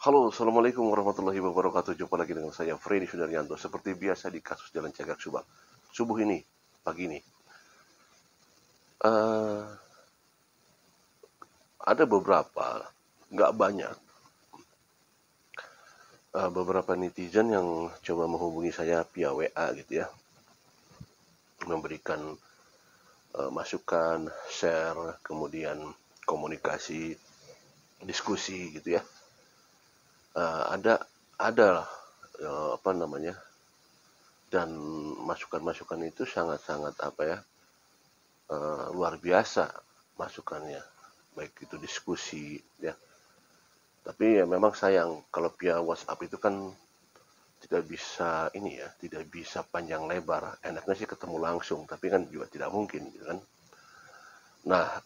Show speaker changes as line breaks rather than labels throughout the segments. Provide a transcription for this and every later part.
Halo, Assalamualaikum warahmatullahi wabarakatuh. Jumpa lagi dengan saya, Freddy Sudaryanto. Seperti biasa di kasus Jalan Cagak Subang. Subuh ini, pagi ini. eh ada beberapa, nggak banyak, beberapa netizen yang coba menghubungi saya via WA gitu ya. Memberikan masukan, share, kemudian komunikasi, diskusi gitu ya. Ada apa namanya, dan masukan-masukan itu sangat-sangat apa ya, luar biasa masukannya, baik itu diskusi ya. Tapi ya memang sayang kalau via WhatsApp itu kan tidak bisa ini ya, tidak bisa panjang lebar. Enaknya sih ketemu langsung, tapi kan juga tidak mungkin gitu kan. Nah,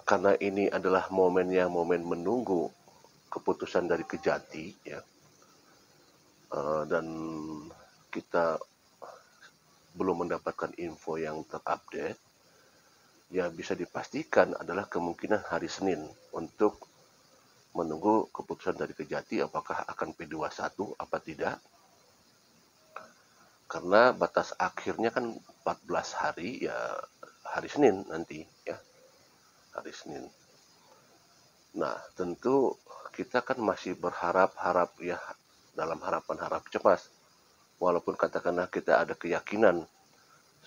karena ini adalah momennya momen menunggu keputusan dari Kejati ya, dan kita belum mendapatkan info yang terupdate, ya bisa dipastikan adalah kemungkinan hari Senin untuk menunggu keputusan dari Kejati apakah akan P21 apa tidak. Karena batas akhirnya kan 14 hari ya, hari Senin nanti ya, hari Senin. Nah, tentu kita kan masih berharap-harap ya, dalam harapan-harap cemas. Walaupun katakanlah kita ada keyakinan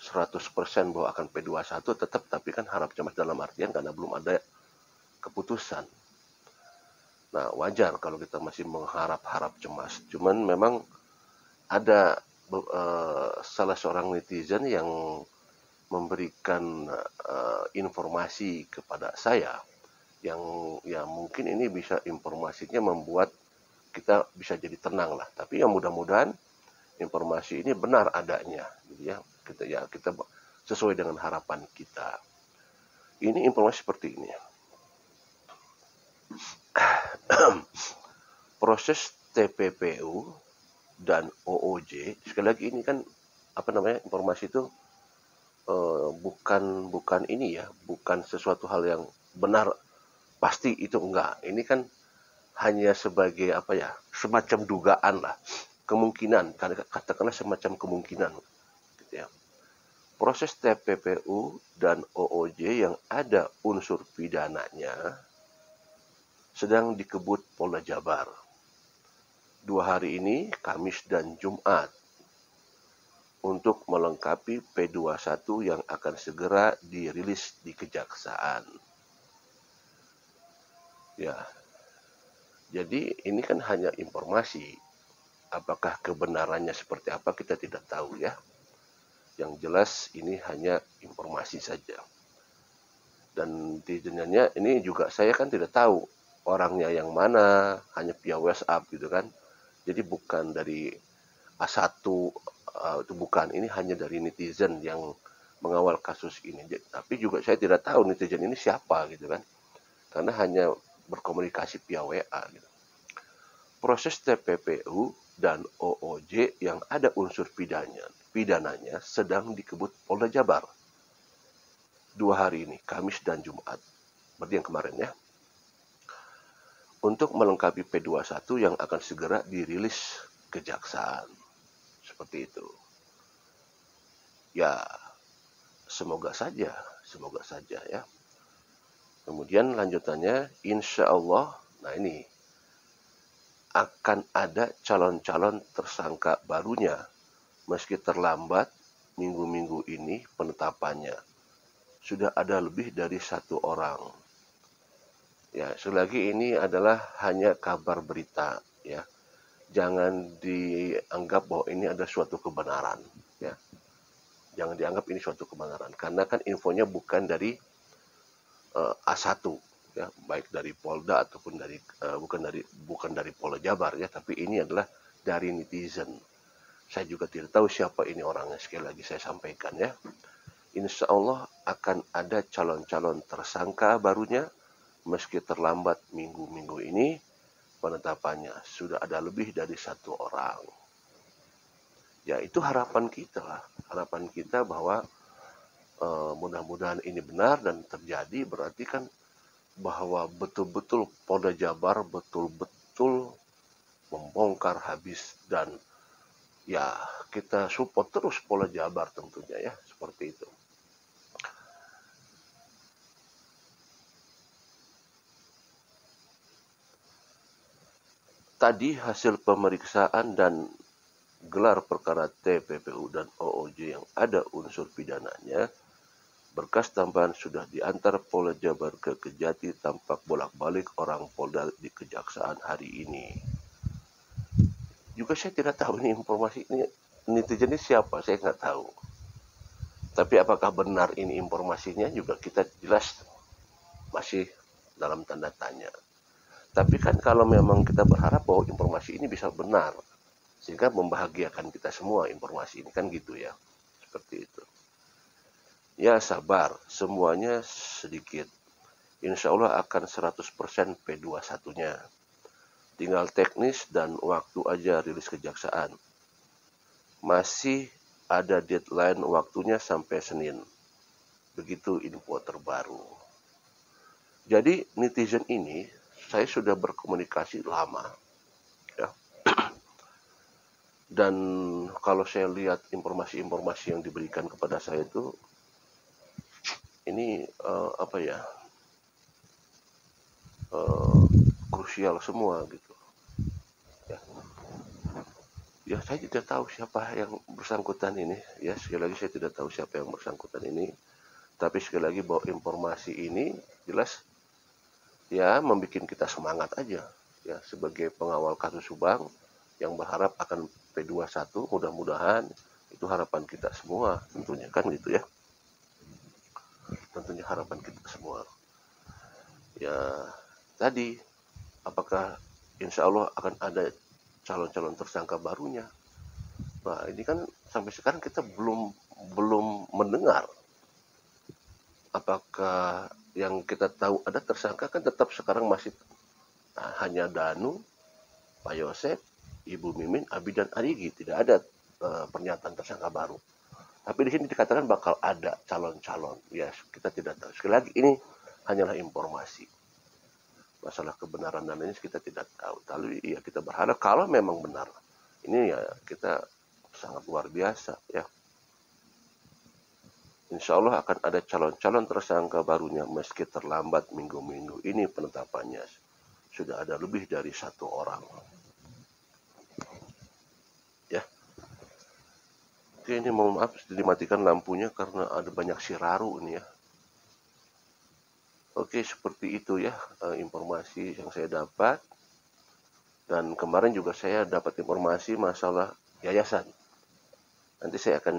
100% bahwa akan P21 tetap, tapi kan harap cemas dalam artian karena belum ada keputusan. Nah, wajar kalau kita masih mengharap-harap cemas. Cuman memang ada salah seorang netizen yang memberikan informasi kepada saya yang ya mungkin ini bisa informasinya membuat kita bisa jadi tenang lah. Tapi yang mudah-mudahan informasi ini benar adanya, gitu ya. Kita sesuai dengan harapan kita. Ini informasi seperti ini. Proses TPPU dan OOJ, sekali lagi ini kan apa namanya, informasi itu bukan bukan ini ya, bukan sesuatu hal yang benar pasti itu enggak. Ini kan hanya sebagai apa ya, semacam dugaan lah, kemungkinan, katakanlah semacam kemungkinan gitu ya. Proses TPPU dan OOJ yang ada unsur pidananya sedang dikebut Polda Jabar. 2 hari ini, Kamis dan Jumat, untuk melengkapi P21 yang akan segera dirilis di Kejaksaan. Ya, jadi ini kan hanya informasi. Apakah kebenarannya seperti apa kita tidak tahu ya. Yang jelas ini hanya informasi saja. Dan tidaknya ini juga saya kan tidak tahu orangnya yang mana, hanya via WhatsApp gitu kan. Jadi bukan dari A1, itu bukan, ini hanya dari netizen yang mengawal kasus ini. Tapi juga saya tidak tahu netizen ini siapa gitu kan. Karena hanya berkomunikasi via WA gitu. Proses TPPU dan OOJ yang ada unsur pidananya sedang dikebut Polda Jabar. 2 hari ini, Kamis dan Jumat. Berarti yang kemarin ya. Untuk melengkapi P21 yang akan segera dirilis Kejaksaan. Seperti itu. Ya, semoga saja ya. Kemudian lanjutannya, insya Allah, nah ini, akan ada calon-calon tersangka barunya, meski terlambat minggu-minggu ini penetapannya. Sudah ada lebih dari 1 orang. Ya, selagi ini adalah hanya kabar berita ya. Jangan dianggap bahwa ini ada suatu kebenaran ya. Jangan dianggap ini suatu kebenaran karena kan infonya bukan dari A1 ya, baik dari Polda ataupun dari bukan dari Polda Jabar ya, tapi ini adalah dari netizen. Saya juga tidak tahu siapa ini orangnya, sekali lagi saya sampaikan ya. Insya Allah akan ada calon-calon tersangka barunya, meski terlambat minggu-minggu ini penetapannya. Sudah ada lebih dari 1 orang. Ya itu harapan kita lah. Harapan kita bahwa mudah-mudahan ini benar dan terjadi, berarti kan bahwa betul-betul Polda Jabar betul-betul membongkar habis, dan ya kita support terus Polda Jabar tentunya ya, seperti itu. Tadi hasil pemeriksaan dan gelar perkara TPPU dan OOJ yang ada unsur pidananya, berkas tambahan sudah diantar Polda Jabar ke Kejati, tampak bolak-balik orang Polda di Kejaksaan hari ini. Juga saya tidak tahu ini informasi ini netizen ini siapa, saya nggak tahu. Tapi apakah benar ini informasinya juga kita jelas masih dalam tanda tanya. Tapi kan kalau memang kita berharap bahwa informasi ini bisa benar, sehingga membahagiakan kita semua informasi ini kan gitu ya. Seperti itu. Ya sabar, semuanya sedikit. Insya Allah akan 100% P21-nya. Tinggal teknis dan waktu aja rilis kejaksaan. Masih ada deadline waktunya sampai Senin. Begitu info terbaru. Jadi netizen ini saya sudah berkomunikasi lama. Ya. Dan kalau saya lihat informasi-informasi yang diberikan kepada saya itu, ini krusial semua gitu. Ya saya tidak tahu siapa yang bersangkutan ini. Ya sekali lagi saya tidak tahu siapa yang bersangkutan ini. Tapi sekali lagi bahwa informasi ini jelas ya membuat kita semangat aja. Ya sebagai pengawal kasus Subang yang berharap akan P21, mudah-mudahan itu harapan kita semua tentunya kan gitu ya. Tentunya harapan kita semua. Ya tadi apakah insya Allah akan ada calon-calon tersangka barunya? Nah ini kan sampai sekarang kita belum mendengar apakah yang kita tahu ada tersangka kan tetap sekarang masih hanya Danu, Pak Yosef, Ibu Mimin, Abi dan Arigi. Tidak ada pernyataan tersangka baru. Tapi di sini dikatakan bakal ada calon-calon. Ya kita tidak tahu. Sekali lagi ini hanyalah informasi. Masalah kebenaran dan ini kita tidak tahu. Tapi ya kita berharap kalau memang benar. Ini ya kita sangat luar biasa ya. Insya Allah akan ada calon-calon tersangka barunya meski terlambat minggu-minggu ini penetapannya. Sudah ada lebih dari 1 orang. Ya. Oke, ini mohon maaf dimatikan lampunya karena ada banyak siraru ini ya. Oke, seperti itu ya informasi yang saya dapat. Dan kemarin juga saya dapat informasi masalah yayasan. Nanti saya akan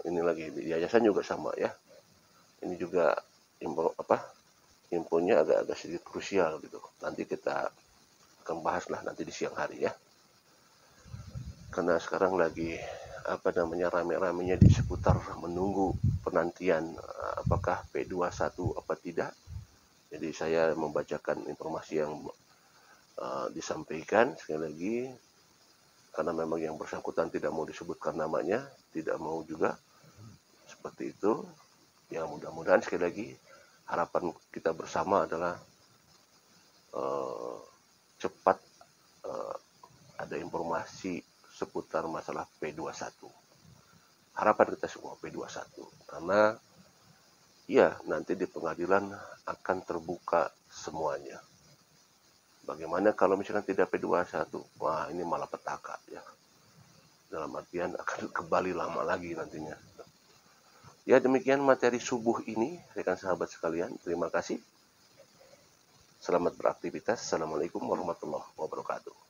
ini lagi, yayasan juga sama ya. Ini juga infonya agak-agak sedikit krusial gitu. Nanti kita akan bahas lah nanti di siang hari ya. Karena sekarang lagi rame-ramenya di seputar menunggu penantian apakah P21 apa tidak. Jadi saya membacakan informasi yang disampaikan sekali lagi, karena memang yang bersangkutan tidak mau disebutkan namanya, tidak mau juga seperti itu. Ya mudah-mudahan sekali lagi harapan kita bersama adalah cepat ada informasi seputar masalah P21. Harapan kita semua P21, karena ya nanti di pengadilan akan terbuka semuanya. Bagaimana kalau misalkan tidak P21? Wah ini malah petaka ya. Dalam artian akan kembali lama lagi nantinya. Ya demikian materi subuh ini, rekan sahabat sekalian. Terima kasih. Selamat beraktivitas. Assalamualaikum warahmatullahi wabarakatuh.